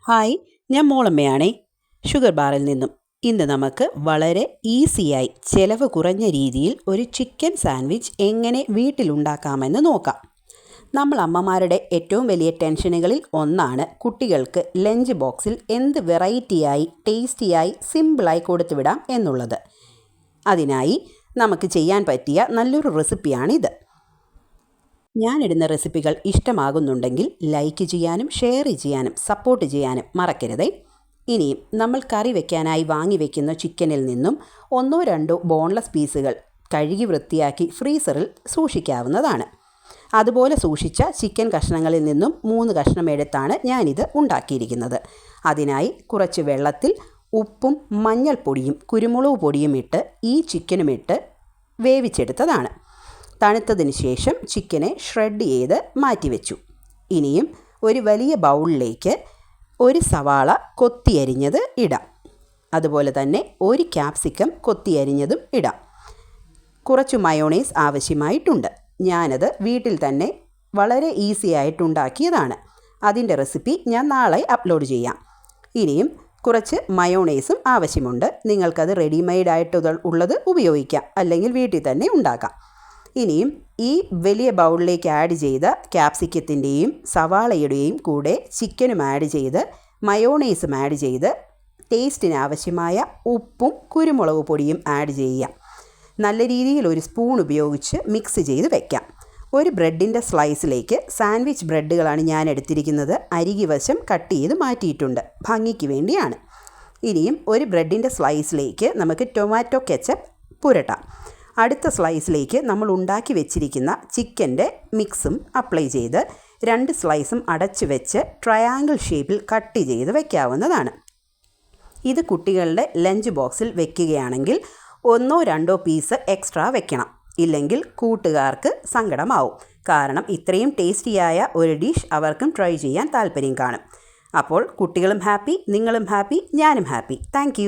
Hi, ഞാൻ മോളമ്മയാണേ. Sugar ബാറിൽ നിന്നും. ഇന്ന് നമുക്ക് വളരെ ഈസിയായി ചിലവ് കുറഞ്ഞ രീതിയിൽ ഒരു ചിക്കൻ സാൻഡ്വിച്ച് എങ്ങനെ വീട്ടിലുണ്ടാക്കാമെന്ന് നോക്കാം. നമ്മൾ അമ്മമാരുടെ ഏറ്റവും വലിയ ടെൻഷനുകളിൽ ഒന്നാണ് കുട്ടികൾക്ക് ലഞ്ച് ബോക്സിൽ എന്ത് വെറൈറ്റിയായി, ടേസ്റ്റിയായി, സിമ്പിളായി കൊടുത്തുവിടാം എന്നുള്ളത്. അതിനായി നമുക്ക് ചെയ്യാൻ പറ്റിയ നല്ലൊരു റെസിപ്പിയാണിത്. ഞാനിടുന്ന റെസിപ്പികൾ ഇഷ്ടമാകുന്നുണ്ടെങ്കിൽ ലൈക്ക് ചെയ്യാനും ഷെയർ ചെയ്യാനും സപ്പോർട്ട് ചെയ്യാനും മറക്കരുതേ. ഇനിയും നമ്മൾ കറി വയ്ക്കാനായി വാങ്ങി വയ്ക്കുന്ന ചിക്കനിൽ നിന്നും 1-2 ബോൺലെസ് പീസുകൾ കഴുകി വൃത്തിയാക്കി ഫ്രീസറിൽ സൂക്ഷിക്കാവുന്നതാണ്. അതുപോലെ സൂക്ഷിച്ച ചിക്കൻ കഷ്ണങ്ങളിൽ നിന്നും 3 കഷ്ണം എടുത്താണ് ഞാനിത് ഉണ്ടാക്കിയിരിക്കുന്നത്. അതിനായി കുറച്ച് വെള്ളത്തിൽ ഉപ്പും മഞ്ഞൾപ്പൊടിയും കുരുമുളക് പൊടിയും ഇട്ട് ഈ ചിക്കനുമിട്ട് വേവിച്ചെടുത്തതാണ്. തണുത്തതിന് ശേഷം ചിക്കനെ ഷ്രെഡ് ചെയ്ത് മാറ്റിവെച്ചു. ഇനിയും ഒരു വലിയ ബൗളിലേക്ക് ഒരു സവാള കൊത്തിയരിഞ്ഞത് ഇടാം. അതുപോലെ തന്നെ ഒരു ക്യാപ്സിക്കം കൊത്തിയരിഞ്ഞതും ഇടാം. കുറച്ച് മയോണൈസ് ആവശ്യമായിട്ടുണ്ട്. ഞാനത് വീട്ടിൽ തന്നെ വളരെ ഈസി ആയിട്ടുണ്ടാക്കിയതാണ്. അതിൻ്റെ റെസിപ്പി ഞാൻ നാളെ അപ്ലോഡ് ചെയ്യാം. ഇനിയും കുറച്ച് മയോണൈസും ആവശ്യമുണ്ട്. നിങ്ങൾക്കത് റെഡിമെയ്ഡ് ആയിട്ടുള്ളത് ഉപയോഗിക്കാം, അല്ലെങ്കിൽ വീട്ടിൽ തന്നെ ഉണ്ടാക്കാം. ഇനിയും ഈ വലിയ ബൗളിലേക്ക് ആഡ് ചെയ്ത ക്യാപ്സിക്കത്തിൻ്റെയും സവാളയുടെയും കൂടെ ചിക്കനും ആഡ് ചെയ്ത് മയോണൈസും ആഡ് ചെയ്ത് ടേസ്റ്റിന് ആവശ്യമായ ഉപ്പും കുരുമുളക് പൊടിയും ആഡ് ചെയ്യാം. നല്ല രീതിയിൽ ഒരു സ്പൂൺ ഉപയോഗിച്ച് മിക്സ് ചെയ്ത് വയ്ക്കാം. ഒരു ബ്രെഡിൻ്റെ സ്ലൈസിലേക്ക് സാൻഡ്വിച്ച് ബ്രെഡുകളാണ് ഞാൻ എടുത്തിരിക്കുന്നത്. അരികുവശം കട്ട് ചെയ്ത് മാറ്റിയിട്ടുണ്ട്, ഭംഗിക്ക് വേണ്ടിയാണ്. ഇനിയും ഒരു ബ്രെഡിൻ്റെ സ്ലൈസിലേക്ക് നമുക്ക് ടൊമാറ്റോ കെച്ചപ്പ് പുരട്ടാം. അടുത്ത സ്ലൈസിലേക്ക് നമ്മൾ ഉണ്ടാക്കി വെച്ചിരിക്കുന്ന ചിക്കൻ്റെ മിക്സും അപ്ലൈ ചെയ്ത് 2 സ്ലൈസും അടച്ചു വെച്ച് ട്രയാങ്കിൾ ഷേപ്പിൽ കട്ട് ചെയ്ത് വയ്ക്കാവുന്നതാണ്. ഇത് കുട്ടികളുടെ ലഞ്ച് ബോക്സിൽ വെക്കുകയാണെങ്കിൽ 1-2 പീസ് എക്സ്ട്രാ വെക്കണം. ഇല്ലെങ്കിൽ കൂട്ടുകാർക്ക് സങ്കടമാവും. കാരണം ഇത്രയും ടേസ്റ്റിയായ ഒരു ഡിഷ് അവർക്കും ട്രൈ ചെയ്യാൻ താല്പര്യം കാണും. അപ്പോൾ കുട്ടികളും ഹാപ്പി, നിങ്ങളും ഹാപ്പി, ഞാനും ഹാപ്പി. താങ്ക്